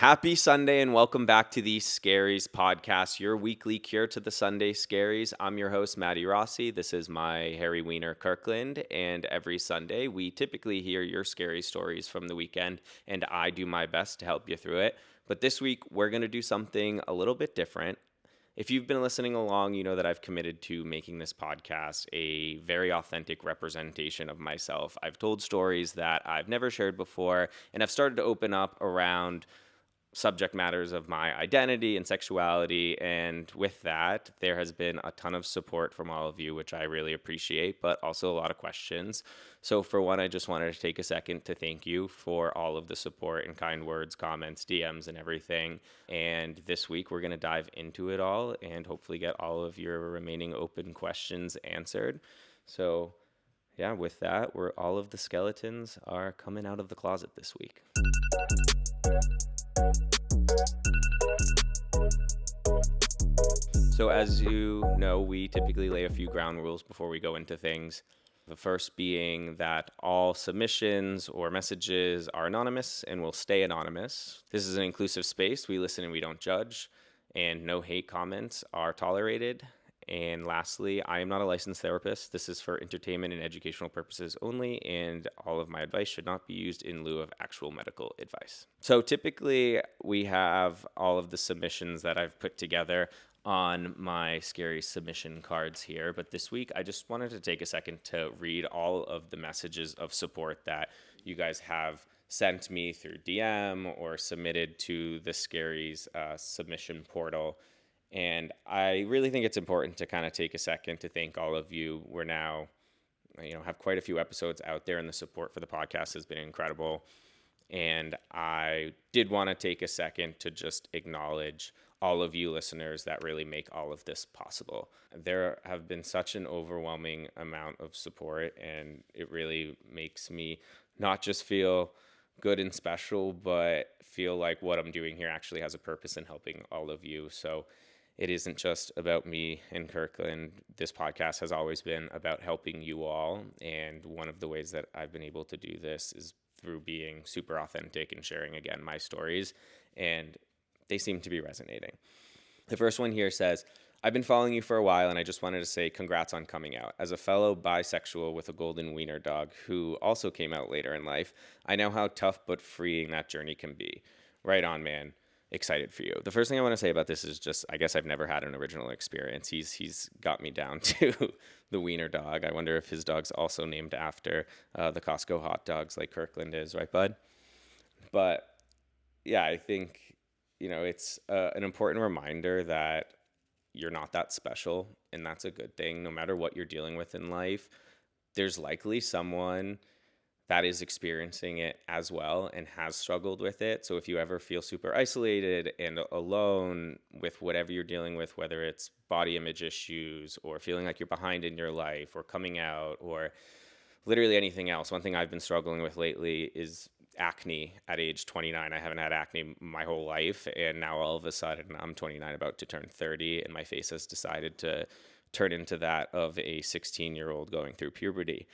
Happy Sunday and welcome back to the Scaries podcast, your weekly cure to the Sunday scaries. I'm your host, Matty Rossi. This is my Harry Wiener Kirkland, and every Sunday we typically hear your scary stories from the weekend, and I do my best to help you through it. But this week we're going to do something a little bit different. If you've been listening along, you know that I've committed to making this podcast a very authentic representation of myself. I've told stories that I've never shared before, and I've started to open up around subject matters of my identity and sexuality. And with that, there has been a ton of support from all of you, which I really appreciate, but also a lot of questions. So for one, I just wanted to take a second to thank you for all of the support and kind words, comments, DMs, and everything. And this week, we're going to dive into it all and hopefully get all of your remaining open questions answered. So yeah, with that, all of the skeletons are coming out of the closet this week. So as you know, we typically lay a few ground rules before we go into things. The first being that all submissions or messages are anonymous and will stay anonymous. This is an inclusive space. We listen and we don't judge, and no hate comments are tolerated. And lastly, I am not a licensed therapist. This is for entertainment and educational purposes only, and all of my advice should not be used in lieu of actual medical advice. So typically, we have all of the submissions that I've put together on my scary submission cards here. But this week, I just wanted to take a second to read all of the messages of support that you guys have sent me through DM or submitted to the Scaries submission portal. And I really think it's important to kind of take a second to thank all of you. We're now, have quite a few episodes out there, and the support for the podcast has been incredible. And I did want to take a second to just acknowledge all of you listeners that really make all of this possible. There have been such an overwhelming amount of support, and it really makes me not just feel good and special, but feel like what I'm doing here actually has a purpose in helping all of you. So it isn't just about me and Kirkland. This podcast has always been about helping you all. And one of the ways that I've been able to do this is through being super authentic and sharing, again, my stories. And they seem to be resonating. The first one here says, I've been following you for a while, and I just wanted to say congrats on coming out. As a fellow bisexual with a golden wiener dog who also came out later in life, I know how tough but freeing that journey can be. Right on, man. Excited for you. The first thing I want to say about this is just, I guess I've never had an original experience. He's got me down to the wiener dog. I wonder if his dog's also named after the Costco hot dogs like Kirkland is, right, bud? But yeah, I think, it's an important reminder that you're not that special, and that's a good thing. No matter what you're dealing with in life, there's likely someone that is experiencing it as well and has struggled with it. So if you ever feel super isolated and alone with whatever you're dealing with, whether it's body image issues or feeling like you're behind in your life or coming out or literally anything else. One thing I've been struggling with lately is acne at age 29. I haven't had acne my whole life, and now all of a sudden I'm 29, about to turn 30, and my face has decided to turn into that of a 16-year-old going through puberty.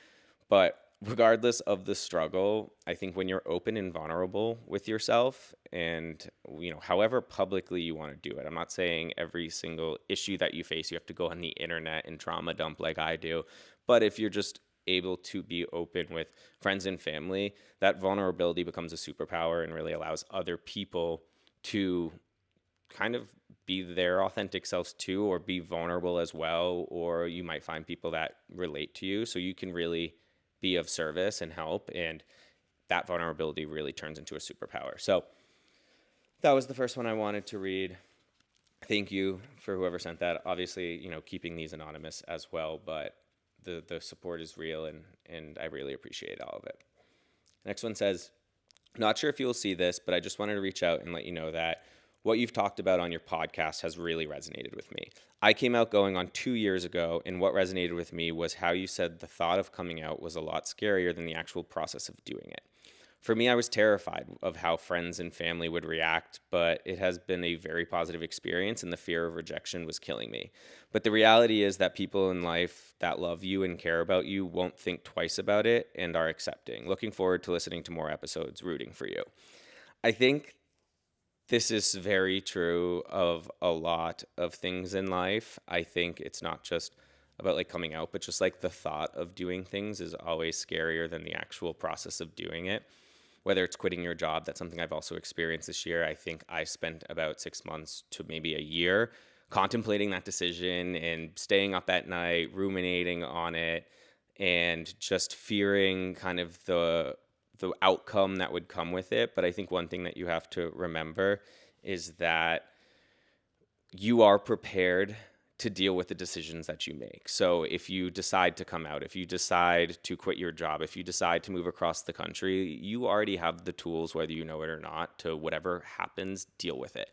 But regardless of the struggle, I think when you're open and vulnerable with yourself and, however publicly you want to do it, I'm not saying every single issue that you face, you have to go on the internet and trauma dump like I do. But if you're just able to be open with friends and family, that vulnerability becomes a superpower and really allows other people to kind of be their authentic selves too, or be vulnerable as well. Or you might find people that relate to you, so you can really be of service and help, and that vulnerability really turns into a superpower. So that was the first one I wanted to read. Thank you for whoever sent that. Obviously, keeping these anonymous as well, but the support is real, and I really appreciate all of it. Next one says, not sure if you'll see this, but I just wanted to reach out and let you know that what you've talked about on your podcast has really resonated with me. I came out going on 2 years ago, and what resonated with me was how you said the thought of coming out was a lot scarier than the actual process of doing it. For me, I was terrified of how friends and family would react, but it has been a very positive experience, and the fear of rejection was killing me. But the reality is that people in life that love you and care about you won't think twice about it and are accepting. Looking forward to listening to more episodes, rooting for you. I think This is very true of a lot of things in life. I think it's not just about like coming out, but just like the thought of doing things is always scarier than the actual process of doing it. Whether it's quitting your job, that's something I've also experienced this year. I think I spent about 6 months to maybe a year contemplating that decision and staying up at night, ruminating on it, and just fearing kind of the outcome that would come with it. But I think one thing that you have to remember is that you are prepared to deal with the decisions that you make. So if you decide to come out, if you decide to quit your job, if you decide to move across the country, you already have the tools, whether you know it or not, to whatever happens, deal with it.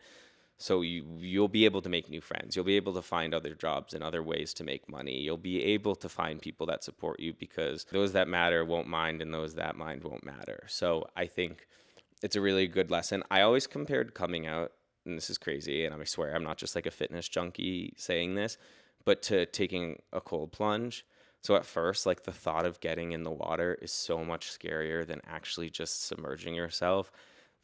So you'll be able to make new friends. You'll be able to find other jobs and other ways to make money. You'll be able to find people that support you, because those that matter won't mind and those that mind won't matter. So I think it's a really good lesson. I always compared coming out, and this is crazy, and I swear I'm not just like a fitness junkie saying this, but to taking a cold plunge. So at first, like the thought of getting in the water is so much scarier than actually just submerging yourself.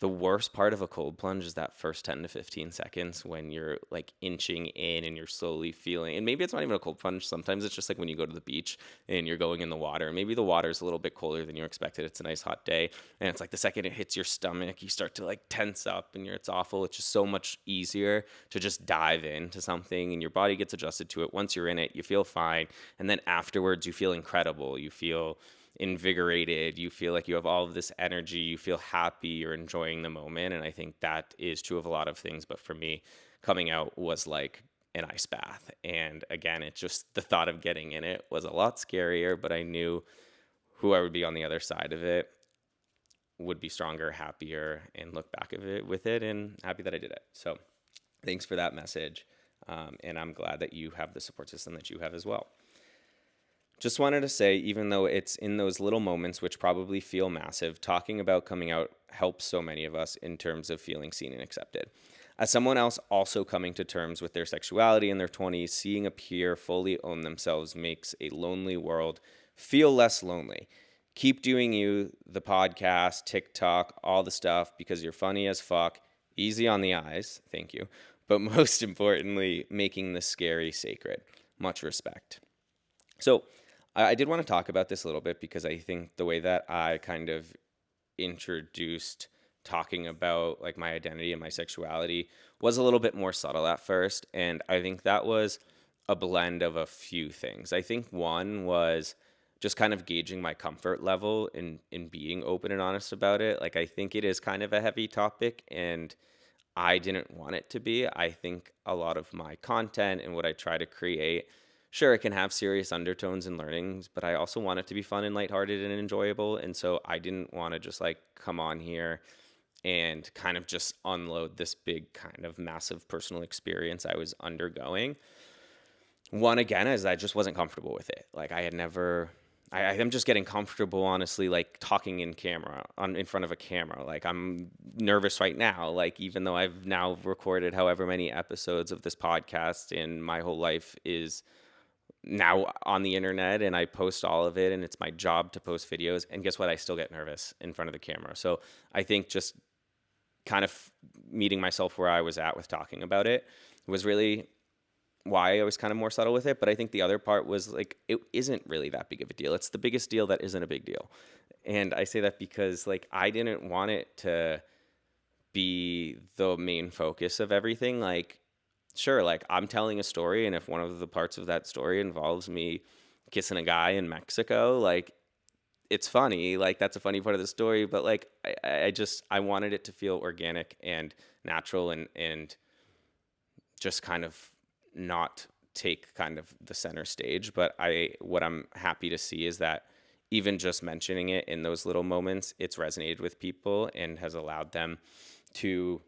The worst part of a cold plunge is that first 10 to 15 seconds when you're like inching in and you're slowly feeling, and maybe it's not even a cold plunge. Sometimes it's just like when you go to the beach and you're going in the water, maybe the water is a little bit colder than you expected. It's a nice hot day. And it's like the second it hits your stomach, you start to like tense up and it's awful. It's just so much easier to just dive into something and your body gets adjusted to it. Once you're in it, you feel fine. And then afterwards you feel incredible. You feel invigorated, you feel like you have all of this energy, you feel happy, you're enjoying the moment. And I think that is true of a lot of things, but for me, coming out was like an ice bath. And again, it's just the thought of getting in it was a lot scarier, but I knew who I would be on the other side of it would be stronger, happier, and look back at it with it, and happy that I did it. So thanks for that message, and I'm glad that you have the support system that you have as well. Just wanted to say, even though it's in those little moments, which probably feel massive, talking about coming out helps so many of us in terms of feeling seen and accepted. As someone else also coming to terms with their sexuality in their 20s, seeing a peer fully own themselves makes a lonely world feel less lonely. Keep doing you, the podcast, TikTok, all the stuff, because you're funny as fuck, easy on the eyes, thank you, but most importantly, making the scary sacred. Much respect. So, I did want to talk about this a little bit because I think the way that I kind of introduced talking about like my identity and my sexuality was a little bit more subtle at first. And I think that was a blend of a few things. I think one was just kind of gauging my comfort level in being open and honest about it. Like, I think it is kind of a heavy topic and I didn't want it to be. I think a lot of my content and what I try to create, sure, it can have serious undertones and learnings, but I also want it to be fun and lighthearted and enjoyable. And so I didn't want to just like come on here and kind of just unload this big kind of massive personal experience I was undergoing. One, again, is I just wasn't comfortable with it. Like I had never, I'm just getting comfortable, honestly, like talking in front of a camera. Like I'm nervous right now. Like even though I've now recorded however many episodes of this podcast and my whole life is now on the internet and I post all of it and it's my job to post videos, and guess what? I still get nervous in front of the camera. So I think just kind of meeting myself where I was at with talking about it was really why I was kind of more subtle with it. But I think the other part was like, it isn't really that big of a deal. It's the biggest deal that isn't a big deal. And I say that because like I didn't want it to be the main focus of everything. Like, sure, like I'm telling a story, and if one of the parts of that story involves me kissing a guy in Mexico, like it's funny, like that's a funny part of the story, but like I wanted it to feel organic and natural and just kind of not take kind of the center stage. But what I'm happy to see is that even just mentioning it in those little moments, it's resonated with people and has allowed them to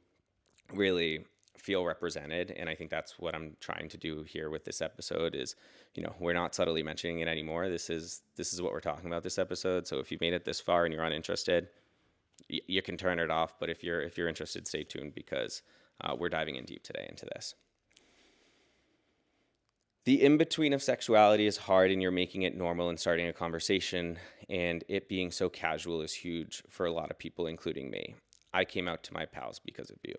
really feel represented. And I think that's what I'm trying to do here with this episode is, you know, we're not subtly mentioning it anymore. This is what we're talking about this episode. So if you've made it this far and you're uninterested, you can turn it off. But if you're interested, stay tuned because we're diving in deep today into this. The in-between of sexuality is hard and you're making it normal and starting a conversation, and it being so casual is huge for a lot of people, including me. I came out to my pals because of you.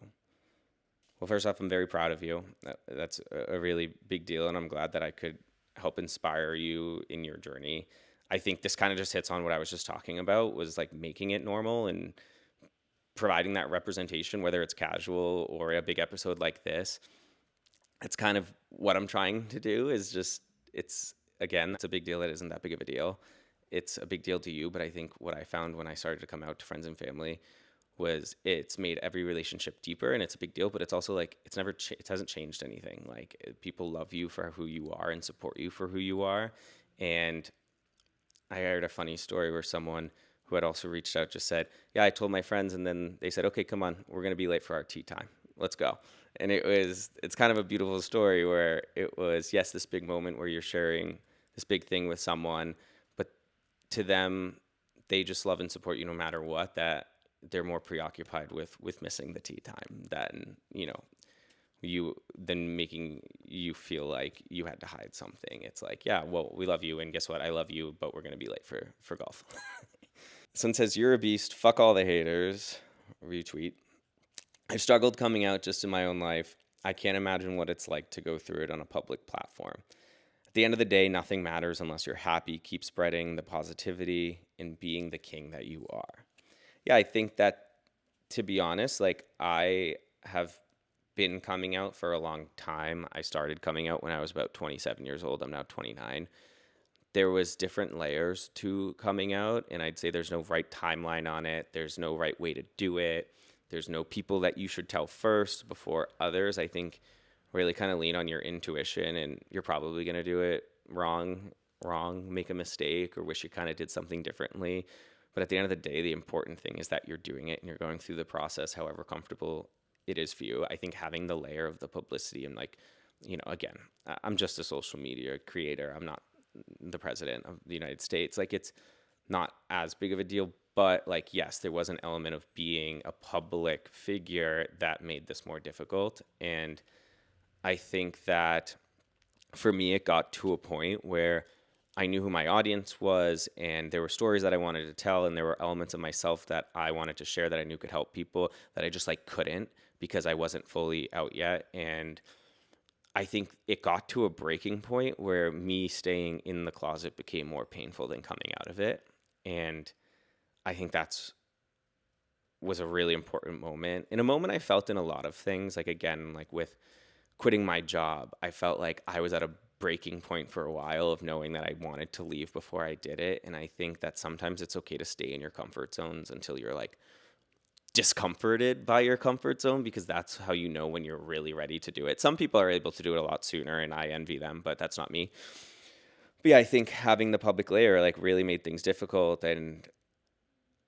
Well, first off, I'm very proud of you. That's a really big deal, and I'm glad that I could help inspire you in your journey. I think this kind of just hits on what I was just talking about, was like making it normal and providing that representation, whether it's casual or a big episode like this. It's kind of what I'm trying to do, is just, it's, again, it's a big deal that isn't that big of a deal. It's a big deal to you, but I think what I found when I started to come out to friends and family was it's made every relationship deeper, and it's a big deal, but it's also like it hasn't changed anything. Like, people love you for who you are and support you for who you are. And I heard a funny story where someone who had also reached out just said, yeah, I told my friends, and then they said, okay, come on, we're going to be late for our tea time. Let's go. And it's kind of a beautiful story where it was, yes, this big moment where you're sharing this big thing with someone, but to them, they just love and support you no matter what, that they're more preoccupied with missing the tea time than, than making you feel like you had to hide something. It's like, yeah, well, we love you, and guess what? I love you, but we're going to be late for golf. Someone says, you're a beast. Fuck all the haters. Retweet. I've struggled coming out just in my own life. I can't imagine what it's like to go through it on a public platform. At the end of the day, nothing matters unless you're happy. Keep spreading the positivity and being the king that you are. Yeah, I think that, to be honest, like, I have been coming out for a long time. I started coming out when I was about 27 years old. I'm now 29. There was different layers to coming out, and I'd say there's no right timeline on it. There's no right way to do it. There's no people that you should tell first before others. I think really kind of lean on your intuition, and you're probably going to do it wrong, make a mistake, or wish you kind of did something differently. But at the end of the day, the important thing is that you're doing it and you're going through the process, however comfortable it is for you. I think having the layer of the publicity and, like, again, I'm just a social media creator. I'm not the president of the United States. Like, it's not as big of a deal, but, like, yes, there was an element of being a public figure that made this more difficult. And I think that for me, it got to a point where I knew who my audience was, and there were stories that I wanted to tell, and there were elements of myself that I wanted to share that I knew could help people that I just, like, couldn't, because I wasn't fully out yet. And I think it got to a breaking point where me staying in the closet became more painful than coming out of it. And I think was a really important moment. In a moment I felt in a lot of things, like, again, like with quitting my job, I felt like I was at a breaking point for a while of knowing that I wanted to leave before I did it. And I think that sometimes it's okay to stay in your comfort zones until you're, like, discomforted by your comfort zone, because that's how you know when you're really ready to do it. Some people are able to do it a lot sooner, and I envy them, but that's not me. But yeah, I think having the public layer, like, really made things difficult, and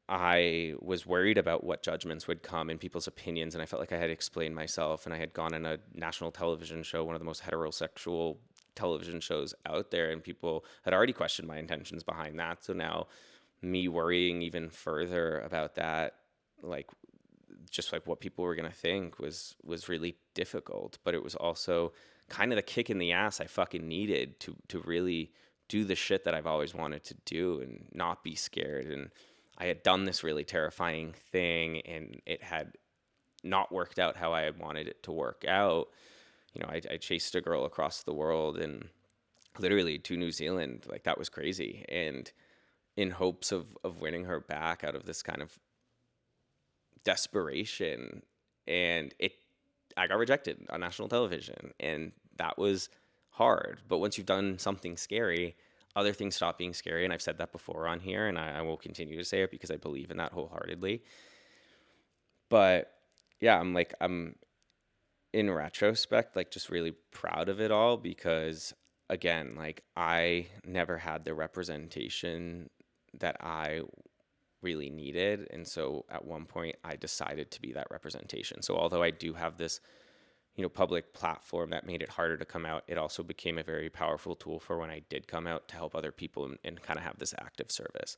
I was worried about what judgments would come in people's opinions, and I felt like I had explained myself, and I had gone on a national television show, one of the most heterosexual television shows out there, and people had already questioned my intentions behind that. So now me worrying even further about that, like, just like what people were going to think, was really difficult. But it was also kind of the kick in the ass I fucking needed to really do the shit that I've always wanted to do and not be scared. And I had done this really terrifying thing, and it had not worked out how I had wanted it to work out. I chased a girl across the world, and literally to New Zealand. Like, that was crazy. And in hopes of winning her back out of this kind of desperation. And I got rejected on national television, and that was hard. But once you've done something scary, other things stop being scary. And I've said that before on here, and I will continue to say it because I believe in that wholeheartedly. But yeah, I'm in retrospect, like, just really proud of it all, because, again, like, I never had the representation that I really needed. And so at one point I decided to be that representation. So although I do have this, public platform that made it harder to come out, it also became a very powerful tool for when I did come out to help other people and kind of have this active service.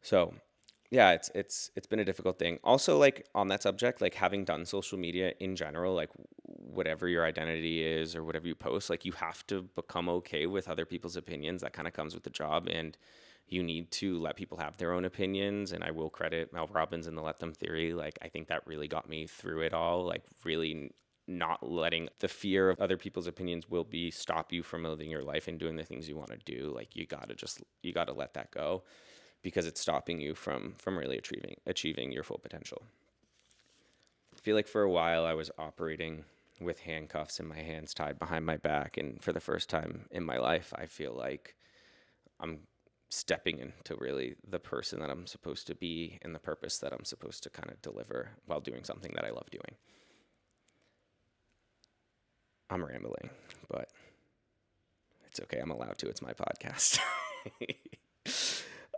So yeah, it's been a difficult thing. Also, like, on that subject, like, having done social media in general, like, whatever your identity is or whatever you post, like, you have to become okay with other people's opinions. That kind of comes with the job, and you need to let people have their own opinions. And I will credit Mel Robbins and the Let Them theory. Like, I think that really got me through it all. Like, really not letting the fear of other people's opinions will be stop you from living your life and doing the things you want to do. Like you gotta let that go, because it's stopping you from really achieving your full potential. I feel like for a while I was operating with handcuffs in my hands tied behind my back, and for the first time in my life I feel like I'm stepping into really the person that I'm supposed to be and the purpose that I'm supposed to kind of deliver while doing something that I love doing. I'm rambling, but it's okay. I'm allowed to. It's my podcast.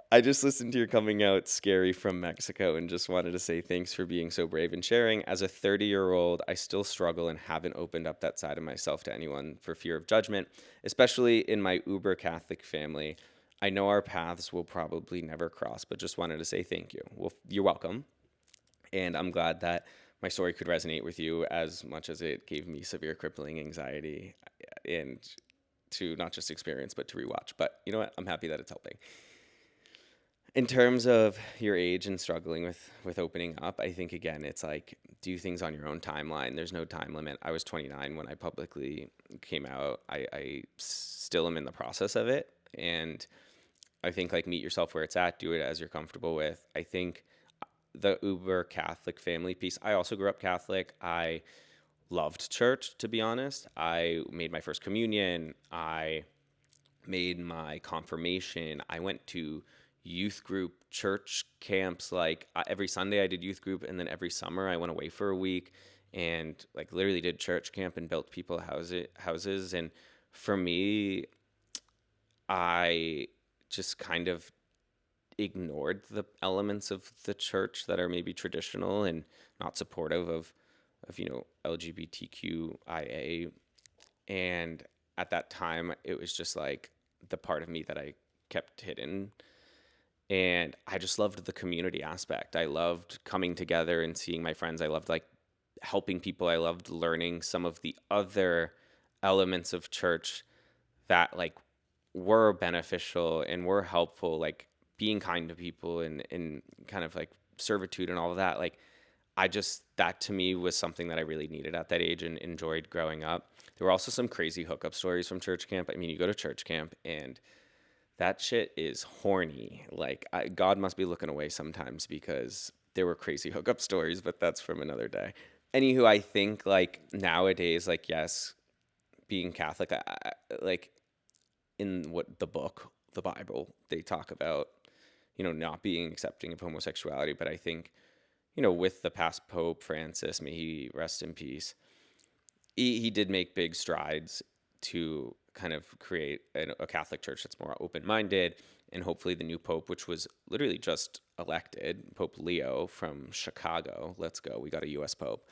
I just listened to your coming out scary from Mexico and just wanted to say thanks for being so brave and sharing. As a 30-year-old, I still struggle and haven't opened up that side of myself to anyone for fear of judgment, especially in my uber Catholic family. I know our paths will probably never cross, but just wanted to say thank you. Well, you're welcome. And I'm glad that my story could resonate with you as much as it gave me severe crippling anxiety and to not just experience, but to rewatch. But you know what? I'm happy that it's helping. In terms of your age and struggling with opening up, I think, again, it's like do things on your own timeline. There's no time limit. I was 29 when I publicly came out. I still am in the process of it. And I think like meet yourself where it's at, do it as you're comfortable with. I think the uber Catholic family piece, I also grew up Catholic. I loved church, to be honest. I made my first communion. I made my confirmation. I went to youth group church camps. Like every Sunday I did youth group, and then every summer I went away for a week and like literally did church camp and built people houses. And for me, I just kind of ignored the elements of the church that are maybe traditional and not supportive of LGBTQIA. And at that time, it was just like the part of me that I kept hidden. And I just loved the community aspect. I loved coming together and seeing my friends. I loved like helping people. I loved learning some of the other elements of church that like were beneficial and were helpful, like being kind to people and kind of like servitude and all of that. Like that to me was something that I really needed at that age and enjoyed growing up. There were also some crazy hookup stories from church camp. I mean, you go to church camp and that shit is horny. Like God must be looking away sometimes because there were crazy hookup stories, but that's from another day. Anywho, I think like nowadays, like, yes, being Catholic, like in what the book, the Bible, they talk about, not being accepting of homosexuality. But I think, with the past Pope Francis, may he rest in peace, he did make big strides to kind of create a Catholic church that's more open-minded. And hopefully the new Pope, which was literally just elected, Pope Leo from Chicago, let's go, we got a U.S. Pope,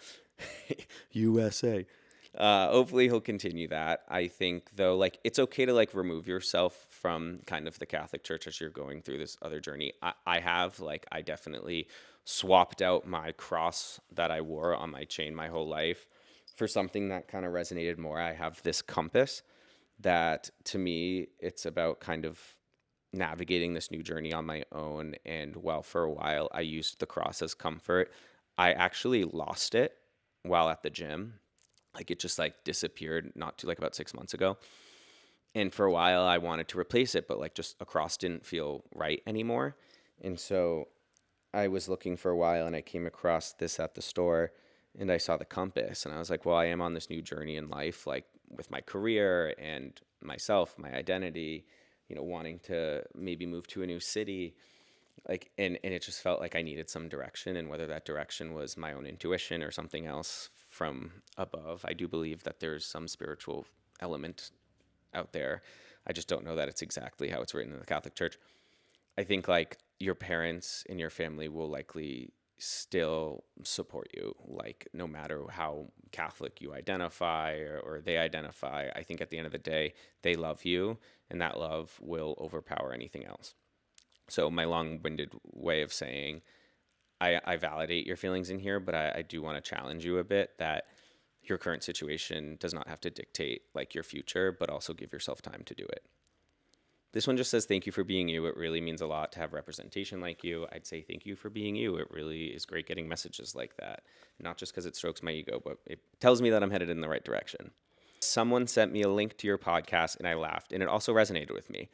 USA. Hopefully he'll continue that. I think though, like it's okay to like remove yourself from kind of the Catholic Church as you're going through this other journey. I definitely swapped out my cross that I wore on my chain my whole life for something that kind of resonated more. I have this compass that to me, it's about kind of navigating this new journey on my own. And while for a while I used the cross as comfort, I actually lost it while at the gym. Like it just like disappeared about 6 months ago. And for a while I wanted to replace it, but like just a cross didn't feel right anymore. And so I was looking for a while and I came across this at the store and I saw the compass and I was like, well, I am on this new journey in life, like with my career and myself, my identity, wanting to maybe move to a new city. Like, and it just felt like I needed some direction, and whether that direction was my own intuition or something else from above. I do believe that there's some spiritual element out there. I just don't know that it's exactly how it's written in the Catholic Church. I think like your parents and your family will likely still support you, like no matter how Catholic you identify or they identify. I think at the end of the day, they love you, and that love will overpower anything else. So my long-winded way of saying, I validate your feelings in here, but I do want to challenge you a bit that your current situation does not have to dictate like your future, but also give yourself time to do it. This one just says, thank you for being you. It really means a lot to have representation like you. I'd say thank you for being you. It really is great getting messages like that. Not just because it strokes my ego, but it tells me that I'm headed in the right direction. Someone sent me a link to your podcast and I laughed, and it also resonated with me.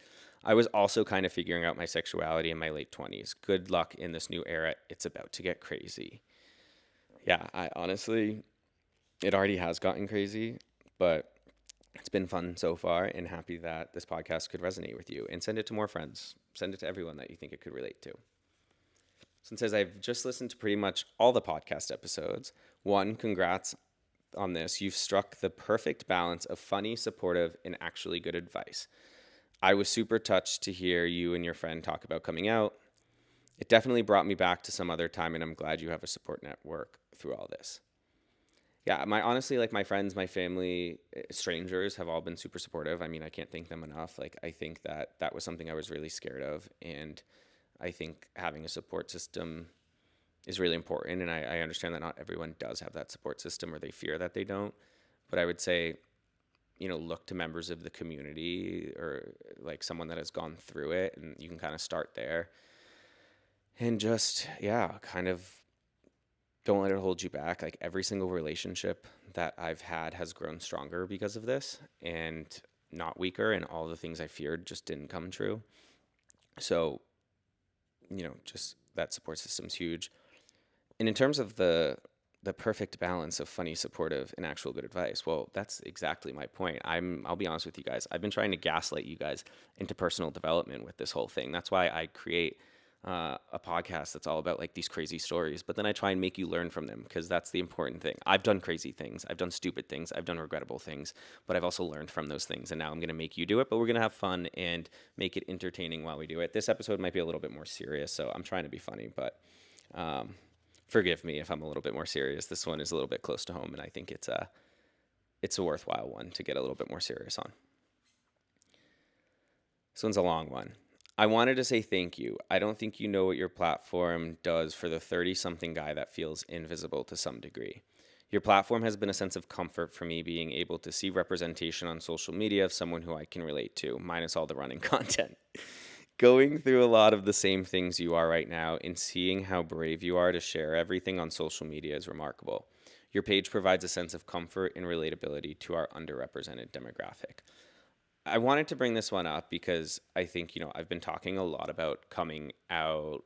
I was also kind of figuring out my sexuality in my late 20s. Good luck in this new era. It's about to get crazy. Yeah, I honestly, it already has gotten crazy, but it's been fun so far, and happy that this podcast could resonate with you. And send it to more friends. Send it to everyone that you think it could relate to. Since as I've just listened to pretty much all the podcast episodes, one, congrats on this. You've struck the perfect balance of funny, supportive, and actually good advice. I was super touched to hear you and your friend talk about coming out. It definitely brought me back to some other time, and I'm glad you have a support network through all this. Yeah, honestly, like my friends, my family, strangers have all been super supportive. I mean, I can't thank them enough. Like, I think that was something I was really scared of, and I think having a support system is really important. And I understand that not everyone does have that support system, or they fear that they don't. But I would say, look to members of the community or like someone that has gone through it, and you can kind of start there. And just, kind of don't let it hold you back. Like every single relationship that I've had has grown stronger because of this and not weaker. And all the things I feared just didn't come true. So, just that support system's huge. And in terms of the perfect balance of funny, supportive, and actual good advice, well, that's exactly my point. I'll be honest with you guys. I've been trying to gaslight you guys into personal development with this whole thing. That's why I create a podcast that's all about like these crazy stories, but then I try and make you learn from them, because that's the important thing. I've done crazy things, I've done stupid things, I've done regrettable things, but I've also learned from those things, and now I'm going to make you do it, but we're going to have fun and make it entertaining while we do it. This episode might be a little bit more serious, so I'm trying to be funny, but forgive me if I'm a little bit more serious. This one is a little bit close to home, and I think it's a worthwhile one to get a little bit more serious on. This one's a long one. I wanted to say thank you. I don't think you know what your platform does for the 30-something guy that feels invisible to some degree. Your platform has been a sense of comfort for me, being able to see representation on social media of someone who I can relate to, minus all the running content. Going through a lot of the same things you are right now, and seeing how brave you are to share everything on social media is remarkable. Your page provides a sense of comfort and relatability to our underrepresented demographic. I wanted to bring this one up because I think, I've been talking a lot about coming out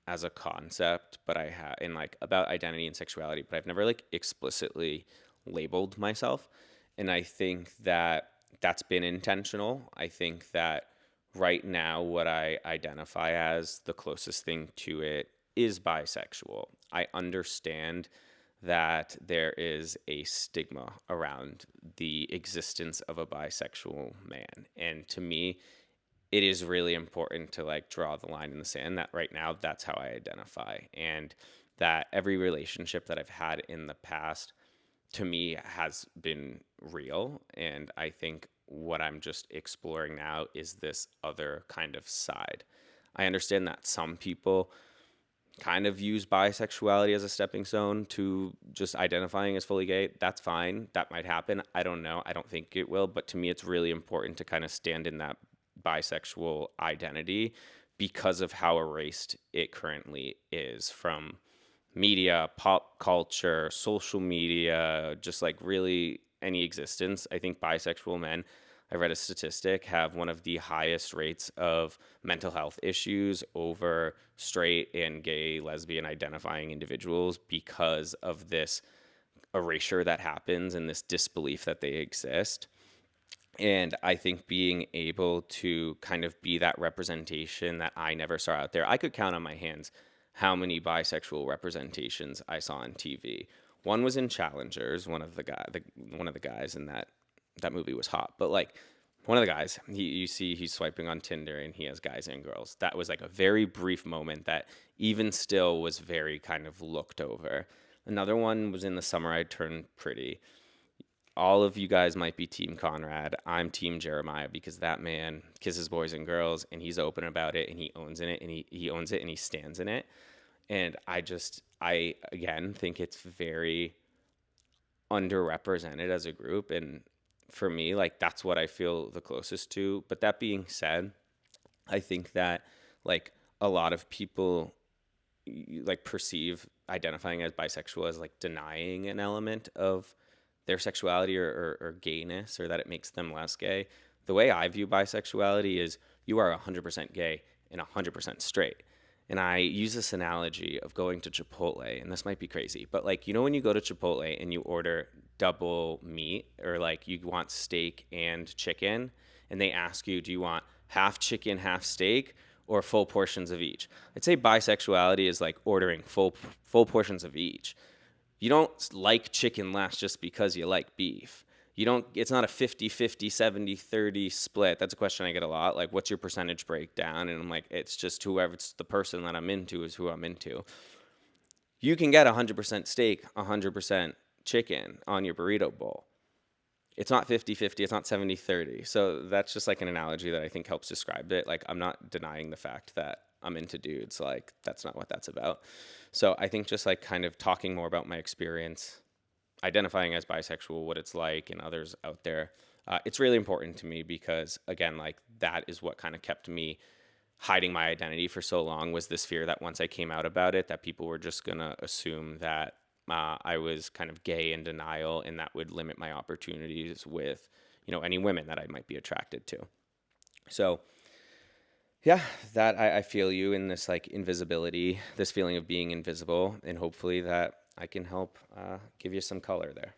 as a concept, but about identity and sexuality, but I've never like explicitly labeled myself. And I think that that's been intentional. I think that right now what I identify as the closest thing to it is bisexual. I understand that there is a stigma around the existence of a bisexual man. And to me, it is really important to like draw the line in the sand that right now that's how I identify. And that every relationship that I've had in the past, to me, has been real. And I think what I'm just exploring now is this other kind of side. I understand that some people kind of use bisexuality as a stepping stone to just identifying as fully gay. That's fine. That might happen. I don't know. I don't think it will. But to me, it's really important to kind of stand in that bisexual identity because of how erased it currently is from media, pop culture, social media, just like really any existence. I think bisexual men, I read a statistic, have one of the highest rates of mental health issues over straight and gay, lesbian identifying individuals because of this erasure that happens and this disbelief that they exist. And I think being able to kind of be that representation that I never saw out there, I could count on my hands how many bisexual representations I saw on TV. One was in Challengers. One of the guys in that movie was hot, but like one of the guys, you see he's swiping on Tinder and he has guys and girls. That was like a very brief moment that even still was very kind of looked over. Another one was in The Summer I Turned Pretty. All of you guys might be Team Conrad. I'm Team Jeremiah because that man kisses boys and girls and he's open about it and he owns in it and he owns it and he stands in it. And I again think it's very underrepresented as a group. And for me, like that's what I feel the closest to. But that being said, I think that like a lot of people like perceive identifying as bisexual as like denying an element of their sexuality or gayness, or that it makes them less gay. The way I view bisexuality is you are 100% gay and 100% straight. And I use this analogy of going to Chipotle, and this might be crazy, but like, you know, when you go to Chipotle and you order double meat, or like you want steak and chicken, and they ask you, do you want half chicken, half steak, or full portions of each? I'd say bisexuality is like ordering full portions of each. You don't like chicken less just because you like beef. You don't, it's not a 50-50, 70-30 split. That's a question I get a lot. Like, what's your percentage breakdown? And I'm like, it's just whoever, it's the person that I'm into is who I'm into. You can get 100% steak, 100% chicken on your burrito bowl. It's not 50-50, it's not 70-30. So that's just like an analogy that I think helps describe it. Like, I'm not denying the fact that I'm into dudes. Like, that's not what that's about. So I think just like kind of talking more about my experience, identifying as bisexual, what it's like, and others out there. It's really important to me because, again, like that is what kind of kept me hiding my identity for so long, was this fear that once I came out about it, that people were just going to assume that I was kind of gay in denial, and that would limit my opportunities with, you know, any women that I might be attracted to. So yeah, that I feel you in this like invisibility, this feeling of being invisible, and hopefully that I can help give you some color there.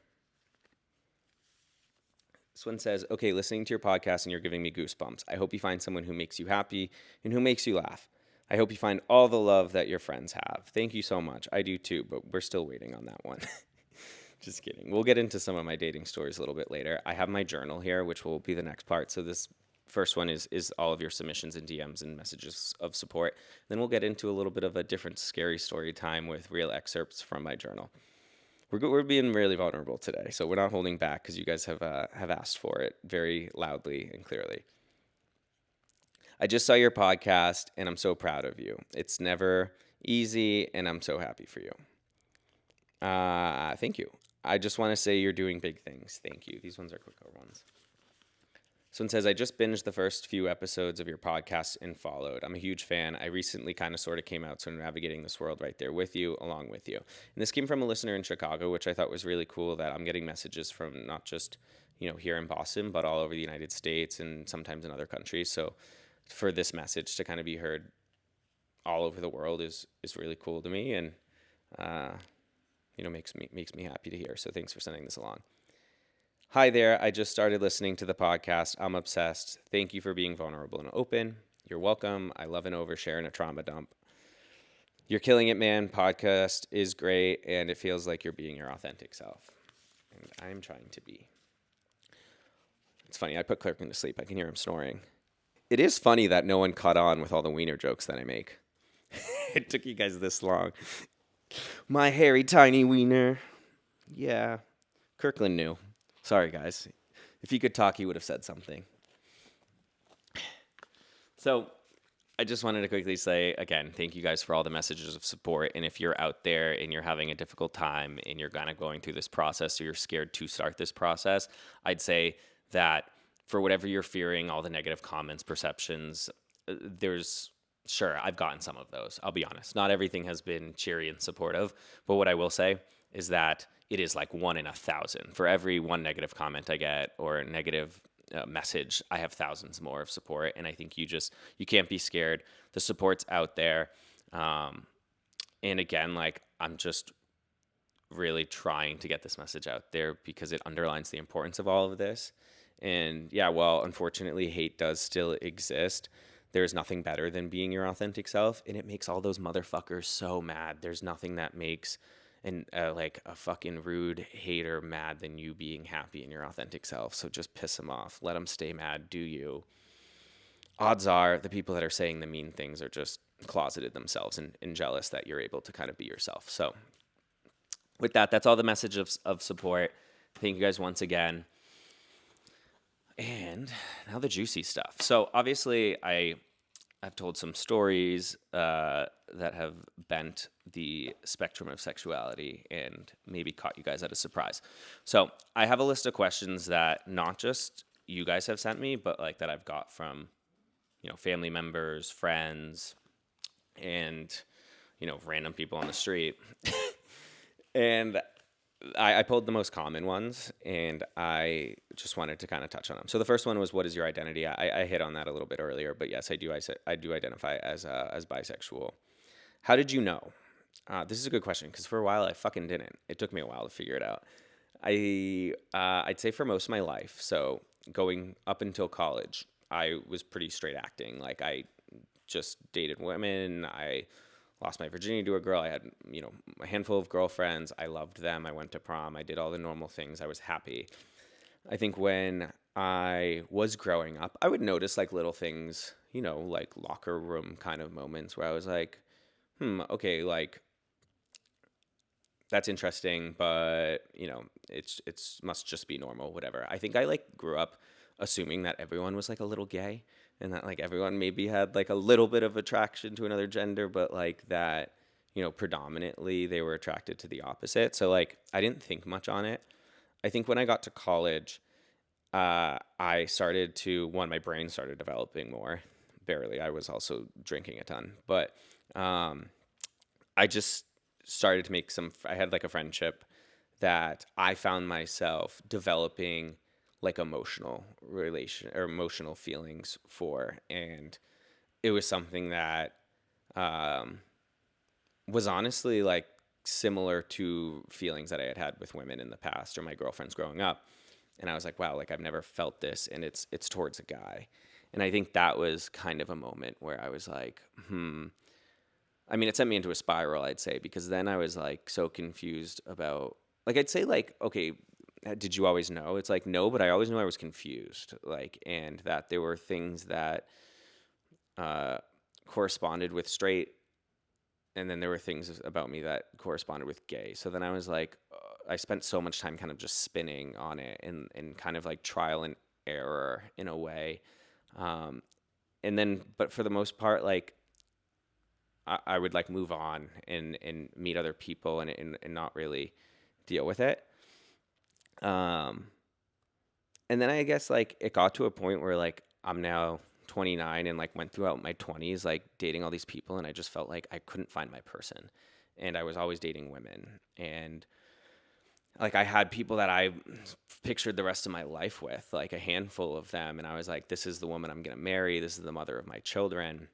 This one says, okay, listening to your podcast and you're giving me goosebumps. I hope you find someone who makes you happy and who makes you laugh. I hope you find all the love that your friends have. Thank you so much. I do too, but we're still waiting on that one. Just kidding. We'll get into some of my dating stories a little bit later. I have my journal here, which will be the next part. So this first one is all of your submissions and DMs and messages of support. Then we'll get into a little bit of a different scary story time with real excerpts from my journal. We're being really vulnerable today, so we're not holding back because you guys have asked for it very loudly and clearly. I just saw your podcast, and I'm so proud of you. It's never easy, and I'm so happy for you. Thank you. I just want to say you're doing big things. Thank you. These ones are quicker ones. This one says, I just binged the first few episodes of your podcast and followed. I'm a huge fan. I recently kind of sort of came out, so I'm navigating this world right there with you, along with you. And this came from a listener in Chicago, which I thought was really cool, that I'm getting messages from not just, you know, here in Boston, but all over the United States and sometimes in other countries. So for this message to kind of be heard all over the world is really cool to me, and you know, makes me happy to hear. So thanks for sending this along. Hi there, I just started listening to the podcast. I'm obsessed. Thank you for being vulnerable and open. You're welcome. I love an overshare and a trauma dump. You're killing it, man. Podcast is great, and it feels like you're being your authentic self. And I'm trying to be. It's funny, I put Clerkin to sleep. I can hear him snoring. It is funny that no one caught on with all the wiener jokes that I make. It took you guys this long. My hairy, tiny wiener. Yeah, Kirkland knew. Sorry, guys. If he could talk, he would have said something. So I just wanted to quickly say, again, thank you guys for all the messages of support. And if you're out there and you're having a difficult time and you're kind of going through this process, or you're scared to start this process, I'd say that for whatever you're fearing, all the negative comments, perceptions, sure, I've gotten some of those. I'll be honest. Not everything has been cheery and supportive. But what I will say is that it is like 1 in 1,000. For every one negative comment I get or a negative message, I have thousands more of support. And I think you can't be scared. The support's out there. And again, like, I'm just really trying to get this message out there because it underlines the importance of all of this. And yeah, well, unfortunately, hate does still exist. There's nothing better than being your authentic self. And it makes all those motherfuckers so mad. There's nothing that makes like a fucking rude hater mad than you being happy in your authentic self. So just piss them off. Let them stay mad. Do you. Odds are the people that are saying the mean things are just closeted themselves and jealous that you're able to kind of be yourself. So with that, that's all the message of support. Thank you guys once again. And now the juicy stuff. So obviously I I've told some stories that have bent the spectrum of sexuality and maybe caught you guys at a surprise. So I have a list of questions that not just you guys have sent me, but like that I've got from, family members, friends, and, random people on the street. And I pulled the most common ones, and I just wanted to kind of touch on them. So the first one was, "What is your identity?" I hit on that a little bit earlier, but yes, I do. I do identify as bisexual. How did you know? This is a good question because for a while I fucking didn't. It took me a while to figure it out. I'd say for most of my life, so going up until college, I was pretty straight acting. Like I just dated women. I lost my virginity to a girl. I had, a handful of girlfriends. I loved them. I went to prom. I did all the normal things. I was happy. I think when I was growing up, I would notice like little things, like locker room kind of moments where I was like, okay, like that's interesting, but it's must just be normal, whatever. I think I like grew up assuming that everyone was like a little gay and that like everyone maybe had like a little bit of attraction to another gender, but like that, predominantly they were attracted to the opposite. So like I didn't think much on it. I think when I got to college, I started to my brain started developing more. Barely. I was also drinking a ton, but I just started to make I had like a friendship that I found myself developing like emotional feelings for. And it was something that um, was honestly like similar to feelings that I had had with women in the past or my girlfriends growing up. And I was like, wow, like I've never felt this, and it's towards a guy. And I think that was kind of a moment where I was like, I mean, it sent me into a spiral, I'd say, because then I was like so confused about, like, I'd say like, okay, did you always know? It's like, no, but I always knew I was confused, like, and that there were things that uh, corresponded with straight, and then there were things about me that corresponded with gay. So then I was like, I spent so much time kind of just spinning on it and kind of like trial and error in a way. And then, but for the most part, like, I would like move on and meet other people and not really deal with it. And then I guess like it got to a point where like I'm now 29 and like went throughout my 20s like dating all these people, and I just felt like I couldn't find my person, and I was always dating women, and like I had people that I pictured the rest of my life with, like a handful of them, and I was like, this is the woman I'm going to marry, this is the mother of my children.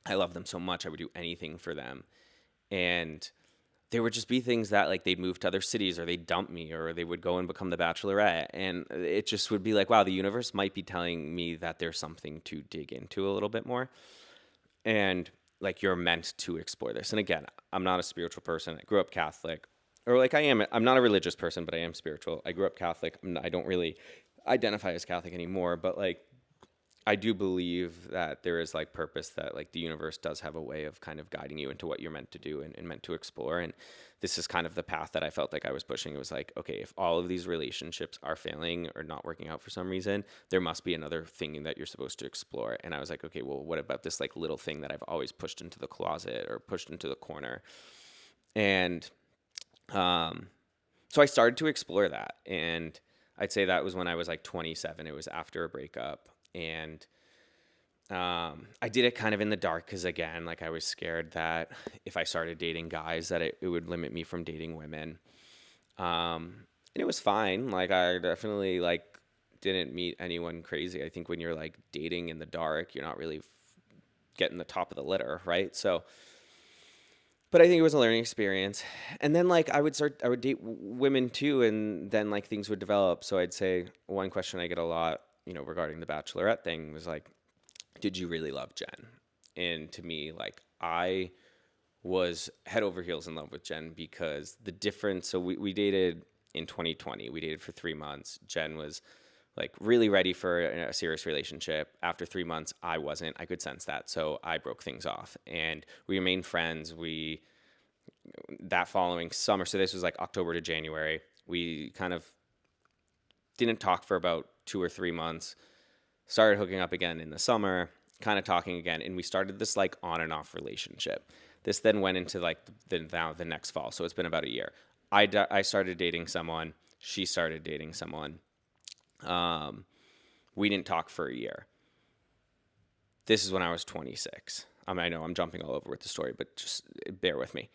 I love them so much, I would do anything for them. And there would just be things that like they'd move to other cities, or they'd dump me, or they would go and become the Bachelorette. And it just would be like, wow, the universe might be telling me that there's something to dig into a little bit more. And like you're meant to explore this. And again, I'm not a spiritual person. I grew up Catholic, or like I'm not a religious person, but I am spiritual. I grew up Catholic. I don't really identify as Catholic anymore, but like I do believe that there is like purpose, that like the universe does have a way of kind of guiding you into what you're meant to do and meant to explore. And this is kind of the path that I felt like I was pushing. It was like, okay, if all of these relationships are failing or not working out for some reason, there must be another thing that you're supposed to explore. And I was like, okay, well, what about this like little thing that I've always pushed into the closet or pushed into the corner? And so I started to explore that. And I'd say that was when I was like 27. It was after a breakup. And I did it kind of in the dark because, again, like I was scared that if I started dating guys that it would limit me from dating women. And it was fine. Like I definitely like didn't meet anyone crazy. I think when you're like dating in the dark, you're not really getting the top of the litter, right? So, but I think it was a learning experience. And then like I would date women too, and then like things would develop. So I'd say one question I get a lot, regarding the Bachelorette thing was like, did you really love Jen? And to me, like I was head over heels in love with Jen because the difference. So we dated in 2020. We dated for 3 months. Jen was like really ready for a serious relationship. After 3 months, I wasn't. I could sense that. So I broke things off, and we remained friends. That following summer, so this was like October to January, we kind of didn't talk for about 2 or 3 months, started hooking up again in the summer, kind of talking again, and we started this like on and off relationship. This then went into like the next fall, so it's been about a year. I started dating someone. She started dating someone. We didn't talk for a year. This is when I was 26. I know I'm jumping all over with the story, but just bear with me.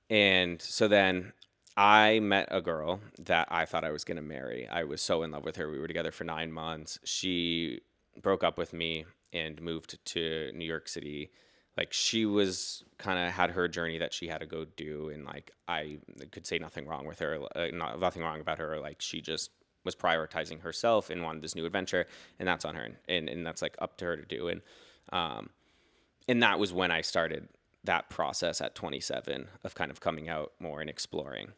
And so then I met a girl that I thought I was going to marry. I was so in love with her. We were together for 9 months. She broke up with me and moved to New York City. Like, she was kind of had her journey that she had to go do. And like, I could say nothing wrong with her, nothing wrong about her. Like, she just was prioritizing herself and wanted this new adventure, and that's on her. And that's like up to her to do. And that was when I started that process at 27 of kind of coming out more and exploring.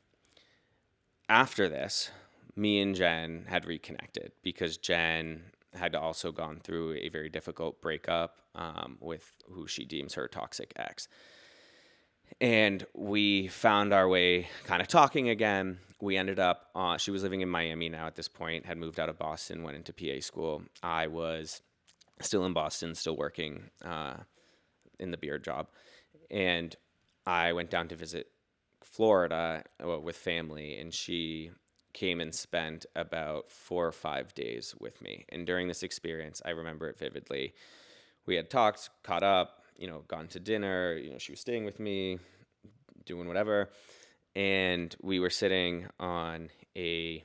After this, me and Jen had reconnected because Jen had also gone through a very difficult breakup with who she deems her toxic ex. And we found our way kind of talking again. We ended up, she was living in Miami now at this point, had moved out of Boston, went into PA school. I was still in Boston, still working in the beard job. And I went down to visit Florida with family, and she came and spent about 4 or 5 days with me. And during this experience, I remember it vividly. We had talked, caught up, gone to dinner, she was staying with me, doing whatever. And we were sitting on I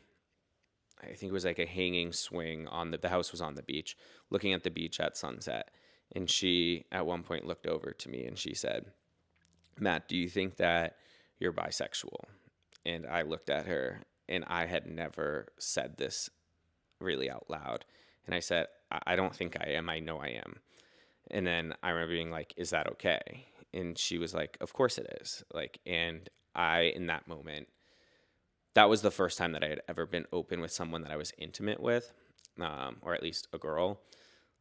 think it was like a hanging swing on the house was on the beach, looking at the beach at sunset. And she at one point looked over to me and she said, "Matt, do you think that you're bisexual?" And I looked at her, and I had never said this really out loud. And I said, I don't think I am. I know I am. And then I remember being like, "Is that okay?" And she was like, "Of course it is." Like, and in that moment, that was the first time that I had ever been open with someone that I was intimate with, or at least a girl,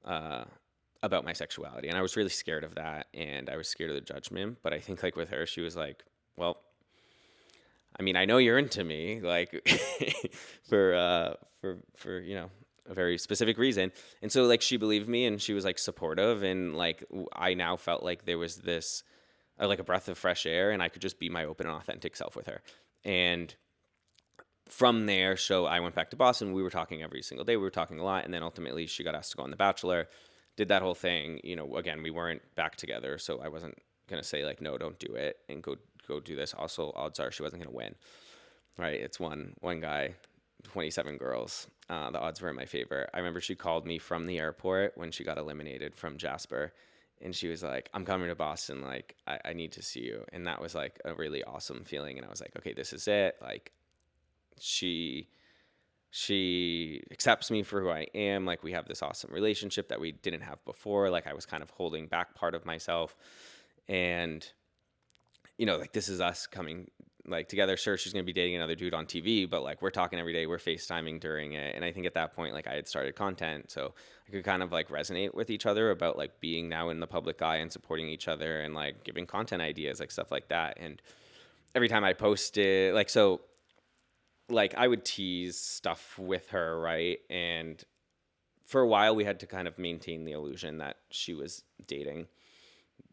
about my sexuality. And I was really scared of that, and I was scared of the judgment. But I think like with her, she was like, "Well, I mean, I know you're into me, like for a very specific reason." And so like she believed me, and she was like supportive, and like I now felt like there was this like a breath of fresh air, and I could just be my open and authentic self with her. And from there, so I went back to Boston. We were talking every single day. We were talking a lot, and then ultimately she got asked to go on The Bachelor. Did that whole thing. Again, we weren't back together, so I wasn't gonna say like, no, don't do it, and go do this. Also, odds are she wasn't gonna win. Right? It's one guy, 27 girls. The odds were in my favor. I remember she called me from the airport when she got eliminated from Jasper, and she was like, "I'm coming to Boston. Like, I need to see you." And that was like a really awesome feeling. And I was like, okay, this is it. Like, she accepts me for who I am. Like, we have this awesome relationship that we didn't have before. Like, I was kind of holding back part of myself, and like, this is us coming like together. Sure, she's gonna be dating another dude on TV, but like, we're talking every day, we're FaceTiming during it. And I think at that point, like, I had started content, so I could kind of like resonate with each other about like being now in the public eye and supporting each other and like giving content ideas, like stuff like that. And every time I posted, like, so like I would tease stuff with her, right? And for a while we had to kind of maintain the illusion that she was dating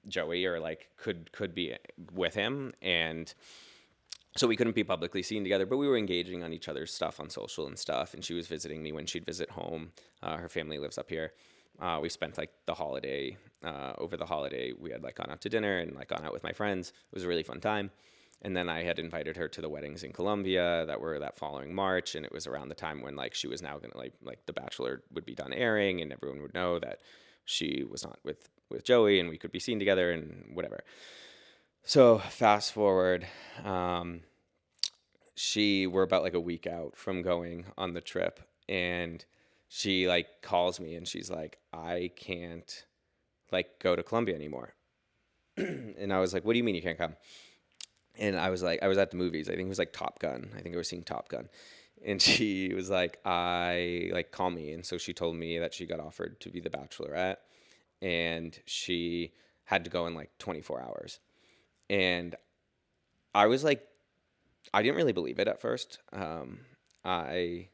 Joey, or like could be with him. And so we couldn't be publicly seen together, but we were engaging on each other's stuff on social and stuff. And she was visiting me when she'd visit home. Her family lives up here. We spent like the holiday, over the holiday, we had like gone out to dinner and like gone out with my friends. It was a really fun time. And then I had invited her to the weddings in Colombia that were that following March. And it was around the time when like she was now going to like The Bachelor would be done airing, and everyone would know that she was not with Joey, and we could be seen together and whatever. So fast forward, we're about like a week out from going on the trip, and she like calls me and she's like, "I can't like go to Colombia anymore." And I was like, "What do you mean you can't come?" And I was like, I was at the movies. I think it was like Top Gun. I think I was seeing Top Gun. And she was like, call me. And so she told me that she got offered to be the Bachelorette, and she had to go in like 24 hours. And I was like, I didn't really believe it at first. I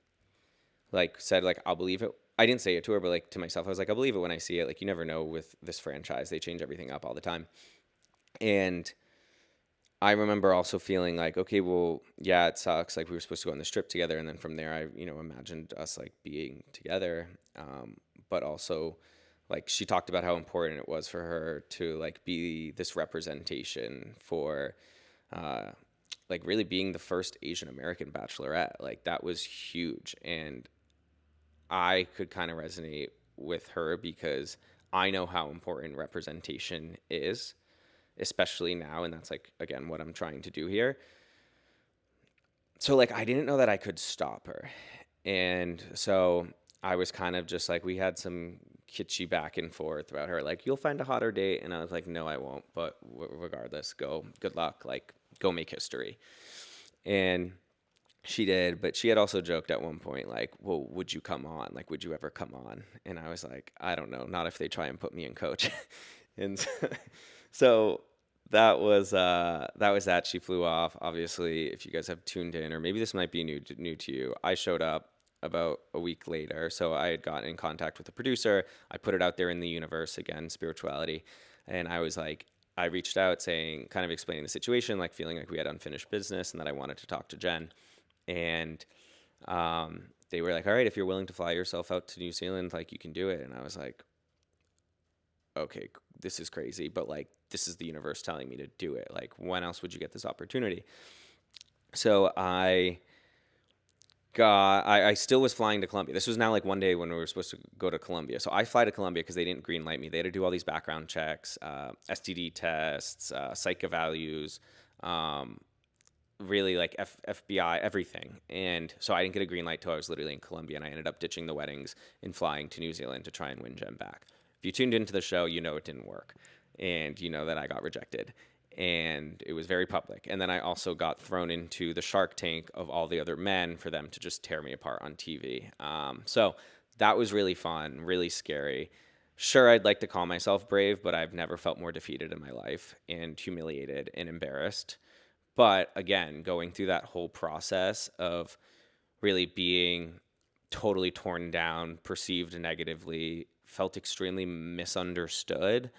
like said like, I'll believe it I didn't say it to her, but like to myself, I was like, I'll believe it when I see it. Like, you never know with this franchise, they change everything up all the time. And I remember also feeling like, okay, well, yeah, it sucks. Like we were supposed to go on this trip together, and then from there, I imagined us like being together. But also, like she talked about how important it was for her to like be this representation for, uh, like really being the first Asian American bachelorette. Like that was huge, and I could kind of resonate with her because I know how important representation is, especially now, and that's like again what I'm trying to do here. So like I didn't know that I could stop her. And so I was kind of just like we had some kitschy back and forth about her like you'll find a hotter date, and I was like no I won't, but regardless, go, good luck, like go make history. And she did, but she had also joked at one point like, well, would you come on, like would you ever come on? And I was like, I don't know, not if they try and put me in coach. And so that was that. She flew off. Obviously, if you guys have tuned in, or maybe this might be new to you, I showed up about a week later. So I had gotten in contact with the producer. I put it out there in the universe again, spirituality, and I was like, I reached out saying, kind of explaining the situation, like feeling like we had unfinished business, and that I wanted to talk to Jen. And they were like, all right, if you're willing to fly yourself out to New Zealand, like you can do it. And I was like, okay, this is crazy, but like this is the universe telling me to do it. Like when else would you get this opportunity? So I still was flying to Colombia. This was now like one day when we were supposed to go to Colombia. So I fly to Colombia because they didn't green light me. They had to do all these background checks, STD tests, psych values, really like FBI, everything. And so I didn't get a green light till I was literally in Colombia, and I ended up ditching the weddings and flying to New Zealand to try and win Jen back. If you tuned into the show, you know it didn't work, and you know that I got rejected, and it was very public. And then I also got thrown into the Shark Tank of all the other men for them to just tear me apart on TV. So that was really fun, really scary. Sure, I'd like to call myself brave, but I've never felt more defeated in my life and humiliated and embarrassed. But again, going through that whole process of really being totally torn down, perceived negatively, felt extremely misunderstood,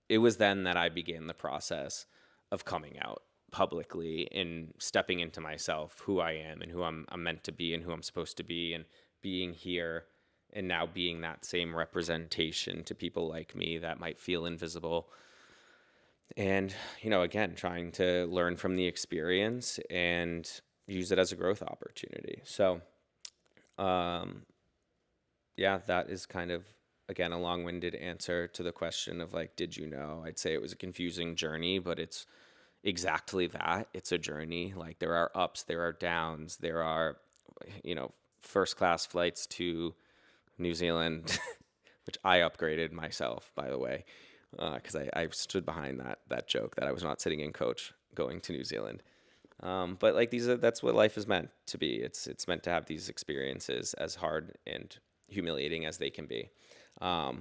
it was then that I began the process of coming out publicly and stepping into myself, who I am and who I'm meant to be and who I'm supposed to be, and being here and now being that same representation to people like me that might feel invisible. And, again, trying to learn from the experience and use it as a growth opportunity. So, um, yeah, that is kind of, again, a long-winded answer to the question of like, did you know? I'd say it was a confusing journey, but it's exactly that. It's a journey. Like there are ups, there are downs, there are, first class flights to New Zealand, which I upgraded myself, by the way, because I stood behind that joke that I was not sitting in coach going to New Zealand. But like that's what life is meant to be. It's meant to have these experiences, as hard and humiliating as they can be. But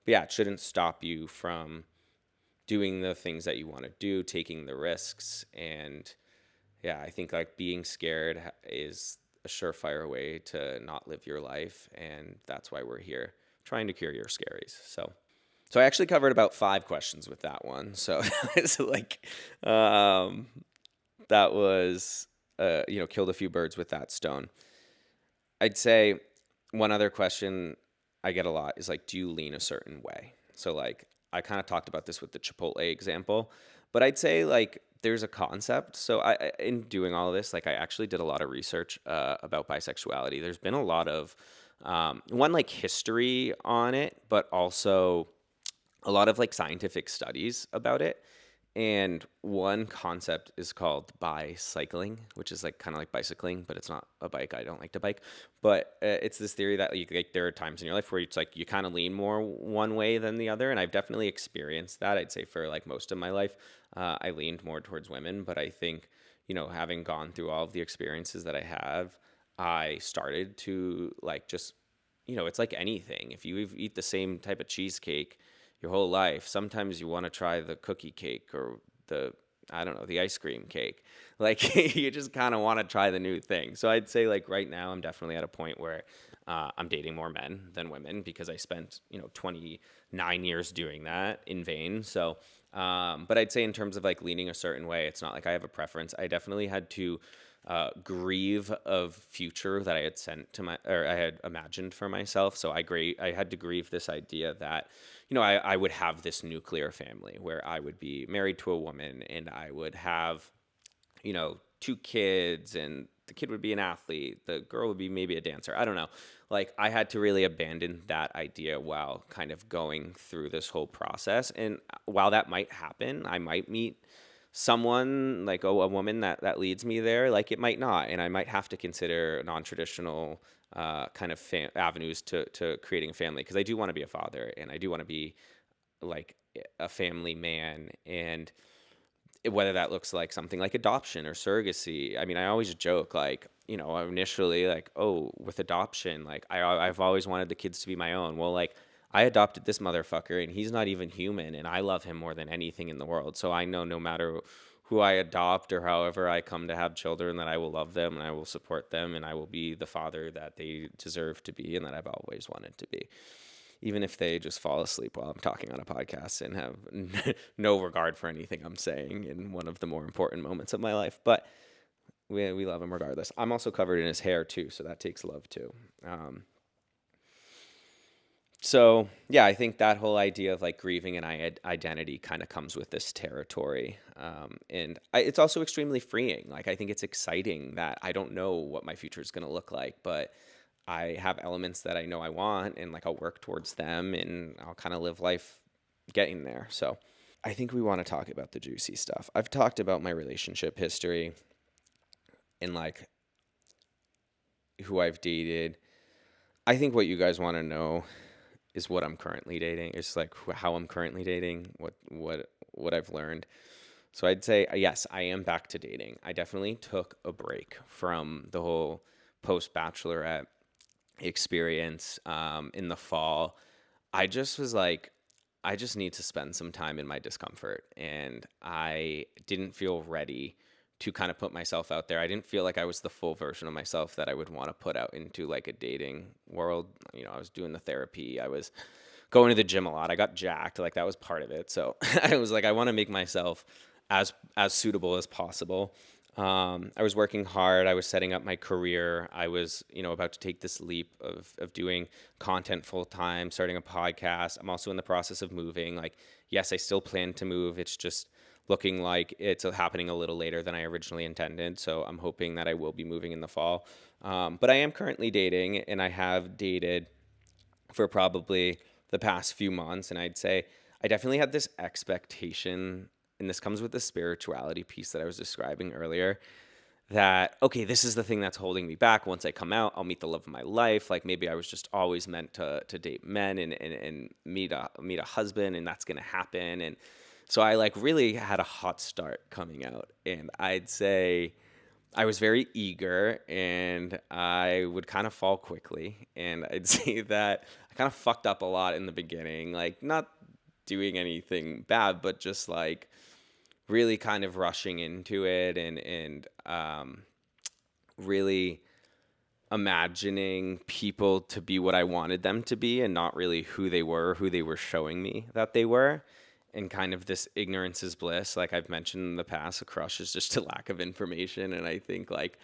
yeah, it shouldn't stop you from doing the things that you want to do, taking the risks. And yeah, I think like being scared is a surefire way to not live your life. And that's why we're here, trying to cure your scaries. So I actually covered about 5 questions with that one. So it's like, that was, killed a few birds with that stone. I'd say one other question I get a lot is like, do you lean a certain way? So like, I kind of talked about this with the Chipotle example, but I'd say like there's a concept. So in doing all of this, like I actually did a lot of research about bisexuality. There's been a lot of one like history on it, but also a lot of like scientific studies about it. And one concept is called bicycling, which is like kind of like bicycling, but it's not a bike. I don't like to bike, but it's this theory that like there are times in your life where it's like you kind of lean more one way than the other. And I've definitely experienced that. I'd say for like most of my life, I leaned more towards women. But I think, having gone through all of the experiences that I have, I started to like just, it's like anything. If you eat the same type of cheesecake your whole life, sometimes you want to try the cookie cake or the ice cream cake. Like you just kind of want to try the new thing. So I'd say like right now I'm definitely at a point where I'm dating more men than women because I spent, 29 years doing that in vain. So, but I'd say in terms of like leaning a certain way, it's not like I have a preference. I definitely had to grieve of future that I had sent to my, or I had imagined for myself. So I had to grieve this idea that, I would have this nuclear family where I would be married to a woman and I would have, two kids, and the kid would be an athlete, the girl would be maybe a dancer. I don't know. Like, I had to really abandon that idea while kind of going through this whole process. And while that might happen, I might meet someone like a woman that leads me there. Like, it might not, and I might have to consider non-traditional kind of avenues to creating a family, because I do want to be a father and I do want to be like a family man. And whether that looks like something like adoption or surrogacy. I mean, I always joke, like, initially, like, oh, with adoption, like, I've always wanted the kids to be my own. Well, like, I adopted this motherfucker and he's not even human, and I love him more than anything in the world. So I know no matter who I adopt or however I come to have children, that I will love them and I will support them and I will be the father that they deserve to be and that I've always wanted to be, even if they just fall asleep while I'm talking on a podcast and have no regard for anything I'm saying in one of the more important moments of my life. But we love him regardless. I'm also covered in his hair too, so that takes love too. So yeah, I think that whole idea of like grieving an identity kind of comes with this territory. It's also extremely freeing. Like, I think it's exciting that I don't know what my future is going to look like, but I have elements that I know I want, and like I'll work towards them and I'll kind of live life getting there. So I think we want to talk about the juicy stuff. I've talked about my relationship history and like who I've dated. I think what you guys want to know is what I'm currently dating. It's like how I'm currently dating, what I've learned. So I'd say, yes, I am back to dating. I definitely took a break from the whole post Bachelorette experience in the fall. I just was like, I just need to spend some time in my discomfort. And I didn't feel ready to kind of put myself out there. I didn't feel like I was the full version of myself that I would want to put out into like a dating world. I was doing the therapy. I was going to the gym a lot. I got jacked. Like, that was part of it. So I was like, I want to make myself as suitable as possible. I was working hard. I was setting up my career. I was, about to take this leap of doing content full time, starting a podcast. I'm also in the process of moving. Like, yes, I still plan to move. It's just looking like it's happening a little later than I originally intended. So I'm hoping that I will be moving in the fall. But I am currently dating, and I have dated for probably the past few months. And I'd say I definitely had this expectation, and this comes with the spirituality piece that I was describing earlier, that, okay, this is the thing that's holding me back. Once I come out, I'll meet the love of my life. Like, maybe I was just always meant to date men and meet a husband, and that's going to happen. And so I like really had a hot start coming out, and I'd say I was very eager and I would kind of fall quickly. And I'd say that I kind of fucked up a lot in the beginning, like not doing anything bad, but just like really kind of rushing into it and really imagining people to be what I wanted them to be and not really who they were showing me that they were. And kind of this ignorance is bliss. Like I've mentioned in the past, a crush is just a lack of information. And I think like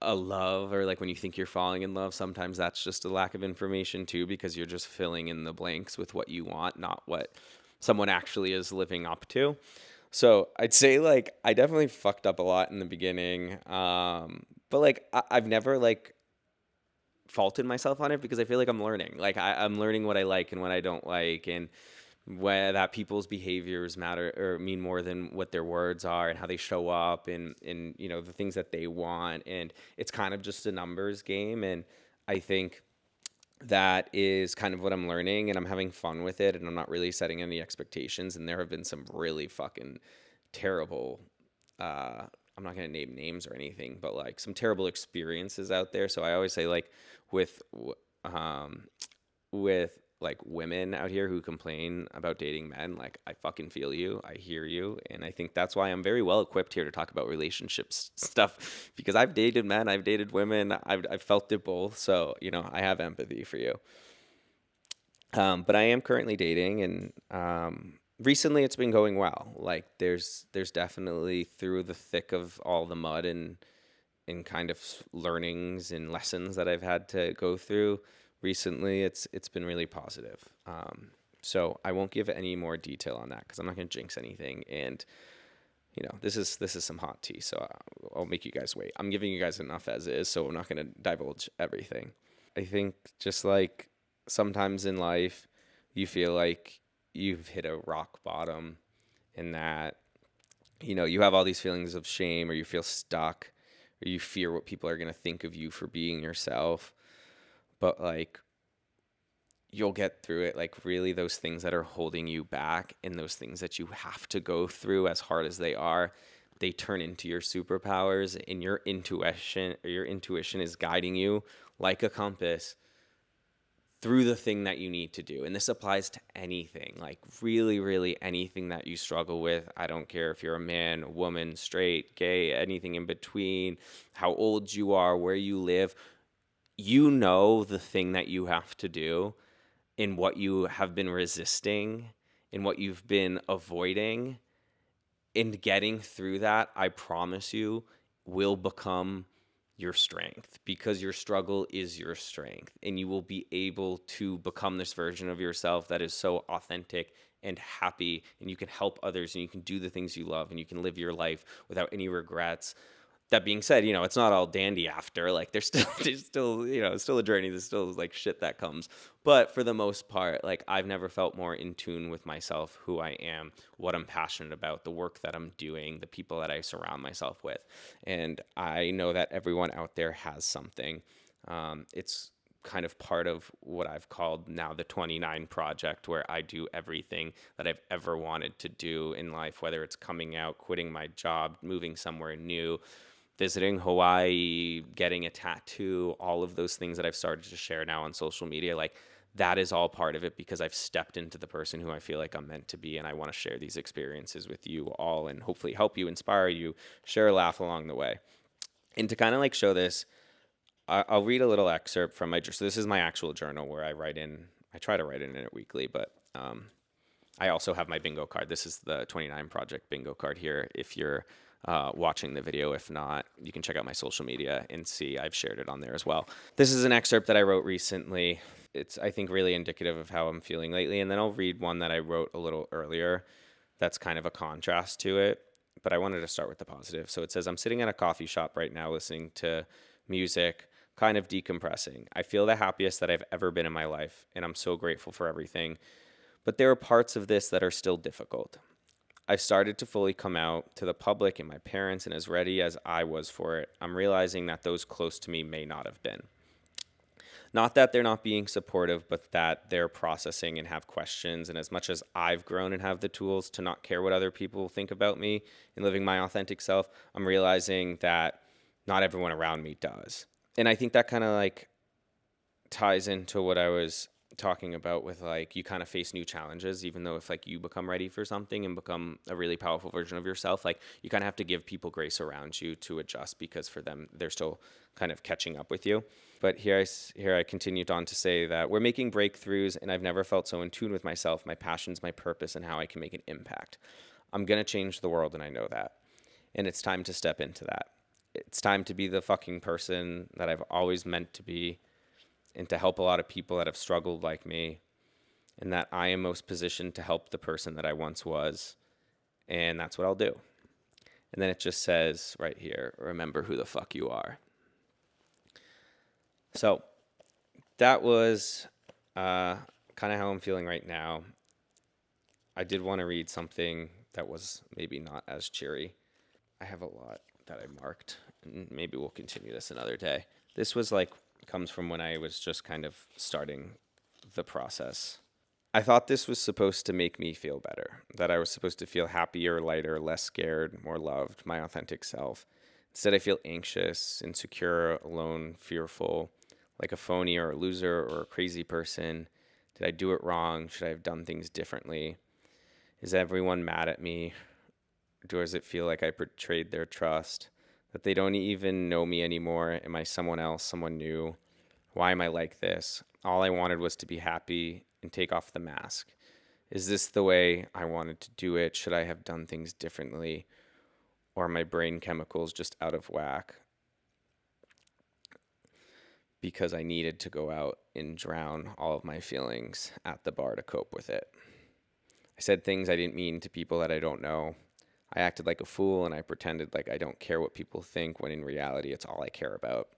a love, or like when you think you're falling in love, sometimes that's just a lack of information too, because you're just filling in the blanks with what you want, not what someone actually is living up to. So I'd say like I definitely fucked up a lot in the beginning. But like I've never like faulted myself on it, because I feel like I'm learning. Like I'm learning what I like and what I don't like, and where that people's behaviors matter or mean more than what their words are, and how they show up, and the things that they want. And it's kind of just a numbers game. And I think that is kind of what I'm learning, and I'm having fun with it, and I'm not really setting any expectations. And there have been some really fucking terrible, I'm not going to name names or anything, but like some terrible experiences out there. So I always say like with like women out here who complain about dating men, like I fucking feel you, I hear you, and I think that's why I'm very well equipped here to talk about relationships stuff because I've dated men, I've dated women, I've felt it both, so I have empathy for you. But I am currently dating, and recently it's been going well. Like there's definitely through the thick of all the mud and kind of learnings and lessons that I've had to go through recently, it's been really positive. So I won't give any more detail on that because I'm not going to jinx anything. And this is some hot tea, so I'll make you guys wait. I'm giving you guys enough as is, so I'm not going to divulge everything. I think just like sometimes in life, you feel like you've hit a rock bottom, and that you have all these feelings of shame, or you feel stuck, or you fear what people are going to think of you for being yourself. But like you'll get through it. Like really those things that are holding you back and those things that you have to go through, as hard as they are, they turn into your superpowers, and your intuition is guiding you like a compass through the thing that you need to do. And this applies to anything, like really, really anything that you struggle with. I don't care if you're a man, woman, straight, gay, anything in between, how old you are, where you live. The thing that you have to do, in what you have been resisting, in what you've been avoiding. In getting through that, I promise you, will become your strength, because your struggle is your strength, and you will be able to become this version of yourself that is so authentic and happy, and you can help others, and you can do the things you love, and you can live your life without any regrets. That being said, it's not all dandy after. Like there's still, it's still a journey. There's still like shit that comes. But for the most part, like I've never felt more in tune with myself, who I am, what I'm passionate about, the work that I'm doing, the people that I surround myself with. And I know that everyone out there has something. It's kind of part of what I've called now the 29 project, where I do everything that I've ever wanted to do in life, whether it's coming out, quitting my job, moving somewhere new, visiting Hawaii, getting a tattoo, all of those things that I've started to share now on social media. Like that is all part of it, because I've stepped into the person who I feel like I'm meant to be. And I want to share these experiences with you all and hopefully help you, inspire you, share a laugh along the way. And to kind of like show this, I'll read a little excerpt from so this is my actual journal where I try to write in it weekly, but I also have my bingo card. This is the 29 Project bingo card here. If you're watching the video, if not, you can check out my social media and see I've shared it on there as well. This is an excerpt that I wrote recently. It's, I think, really indicative of how I'm feeling lately. And then I'll read one that I wrote a little earlier that's kind of a contrast to it. But I wanted to start with the positive. So it says, I'm sitting at a coffee shop right now listening to music, kind of decompressing. I feel the happiest that I've ever been in my life, and I'm so grateful for everything. But there are parts of this that are still difficult. I've started to fully come out to the public and my parents, and as ready as I was for it, I'm realizing that those close to me may not have been. Not that they're not being supportive, but that they're processing and have questions. And as much as I've grown and have the tools to not care what other people think about me and living my authentic self, I'm realizing that not everyone around me does. And I think that kind of like ties into what I was talking about with like you kind of face new challenges, even though if like you become ready for something and become a really powerful version of yourself, like you kind of have to give people grace around you to adjust, because for them they're still kind of catching up with you. But here I continued on to say that we're making breakthroughs, and I've never felt so in tune with myself, my passions, my purpose, and how I can make an impact. I'm gonna change the world, and I know that, and it's time to step into that. It's time to be the fucking person that I've always meant to be, and to help a lot of people that have struggled like me, and that I am most positioned to help the person that I once was, and that's what I'll do. And then it just says right here, remember who the fuck you are. So that was kind of how I'm feeling right now. I did want to read something that was maybe not as cheery. I have a lot that I marked, and maybe we'll continue this another day. This was like, comes from when I was just kind of starting the process. I thought this was supposed to make me feel better, that I was supposed to feel happier, lighter, less scared, more loved, my authentic self. Instead, I feel anxious, insecure, alone, fearful, like a phony or a loser or a crazy person. Did I do it wrong? Should I have done things differently? Is everyone mad at me? Does it feel like I betrayed their trust? That they don't even know me anymore? Am I someone else, someone new? Why am I like this? All I wanted was to be happy and take off the mask. Is this the way I wanted to do it? Should I have done things differently? Or are my brain chemicals just out of whack? Because I needed to go out and drown all of my feelings at the bar to cope with it. I said things I didn't mean to people that I don't know. I acted like a fool and I pretended like I don't care what people think when in reality it's all I care about.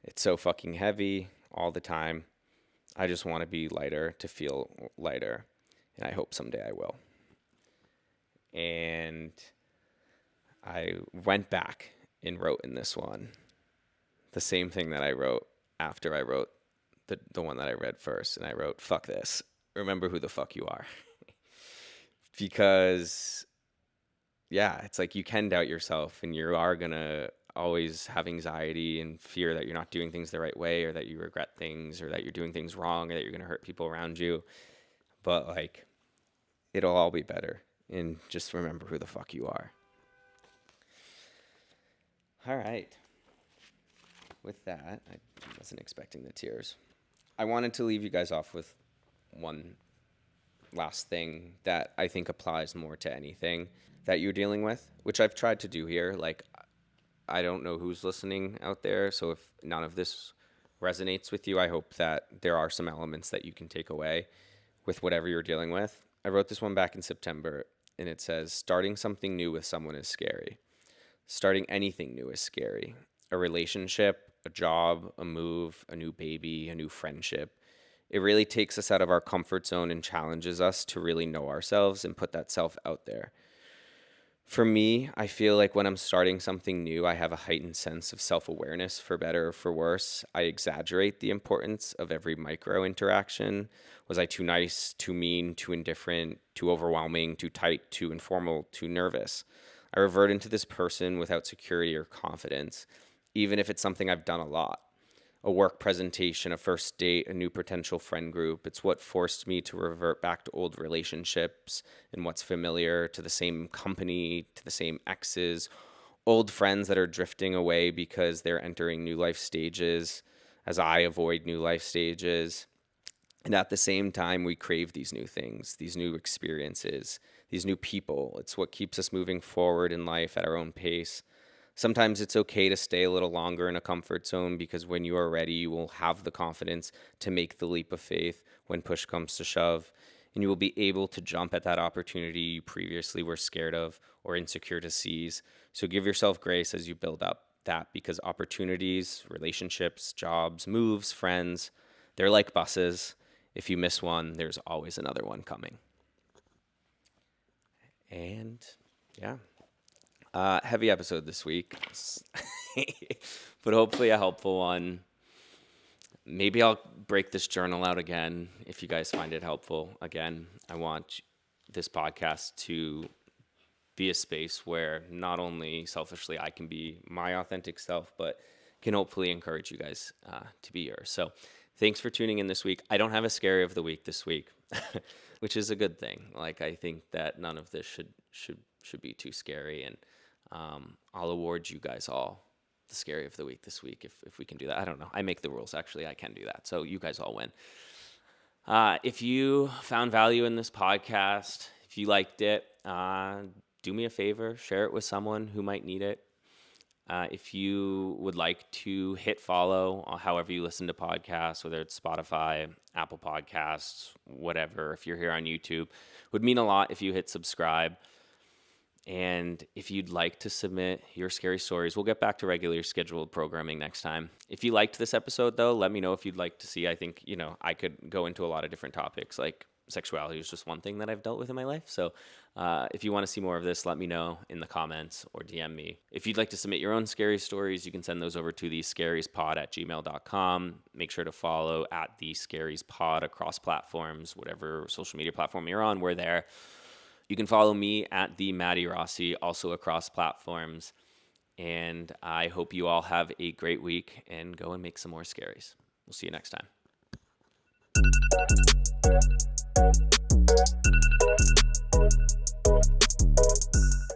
It's so fucking heavy all the time. I just want to be lighter to feel lighter, and I hope someday I will. And I went back and wrote in this one the same thing that I wrote after I wrote the one that I read first, and I wrote, fuck this. Remember who the fuck you are. Because, yeah, it's like you can doubt yourself, and you are going to always have anxiety and fear that you're not doing things the right way, or that you regret things, or that you're doing things wrong, or that you're going to hurt people around you. But, like, it'll all be better. And just remember who the fuck you are. All right. With that, I wasn't expecting the tears. I wanted to leave you guys off with one last thing that I think applies more to anything that you're dealing with, which I've tried to do here. Like, I don't know who's listening out there, so if none of this resonates with you, I hope that there are some elements that you can take away with whatever you're dealing with. I wrote this one back in September, and it says, starting something new with someone is scary. Starting anything new is scary. A relationship, a job, a move, a new baby, a new friendship. It really takes us out of our comfort zone and challenges us to really know ourselves and put that self out there. For me, I feel like when I'm starting something new, I have a heightened sense of self-awareness, for better or for worse. I exaggerate the importance of every micro interaction. Was I too nice, too mean, too indifferent, too overwhelming, too tight, too informal, too nervous? I revert into this person without security or confidence, even if it's something I've done a lot. A work presentation, a first date, a new potential friend group. It's what forced me to revert back to old relationships and what's familiar, to the same company, to the same exes, old friends that are drifting away because they're entering new life stages as I avoid new life stages. And at the same time, we crave these new things, these new experiences, these new people. It's what keeps us moving forward in life at our own pace. Sometimes it's okay to stay a little longer in a comfort zone, because when you are ready, you will have the confidence to make the leap of faith when push comes to shove. And you will be able to jump at that opportunity you previously were scared of or insecure to seize. So give yourself grace as you build up that, because opportunities, relationships, jobs, moves, friends, they're like buses. If you miss one, there's always another one coming. And yeah. Heavy episode this week, but hopefully a helpful one. Maybe I'll break this journal out again if you guys find it helpful. Again, I want this podcast to be a space where not only selfishly I can be my authentic self, but can hopefully encourage you guys to be yours. So thanks for tuning in this week. I don't have a scary of the week this week, which is a good thing. Like, I think that none of this should be too scary, and I'll award you guys all the scary of the week this week if we can do that. I don't know. I make the rules. Actually, I can do that. So you guys all win. If you found value in this podcast, if you liked it, do me a favor, share it with someone who might need it. If you would like to hit follow, however you listen to podcasts, whether it's Spotify, Apple Podcasts, whatever, if you're here on YouTube, would mean a lot if you hit subscribe. And if you'd like to submit your scary stories, we'll get back to regular scheduled programming next time. If you liked this episode, though, let me know if you'd like to see. I think, I could go into a lot of different topics. Like, sexuality is just one thing that I've dealt with in my life. So if you want to see more of this, let me know in the comments or DM me. If you'd like to submit your own scary stories, you can send those over to thescariespod@gmail.com. Make sure to follow @thescariespod across platforms, whatever social media platform you're on, we're there. You can follow me @the Matty Rossi, also across platforms. And I hope you all have a great week and go and make some more scaries. We'll see you next time.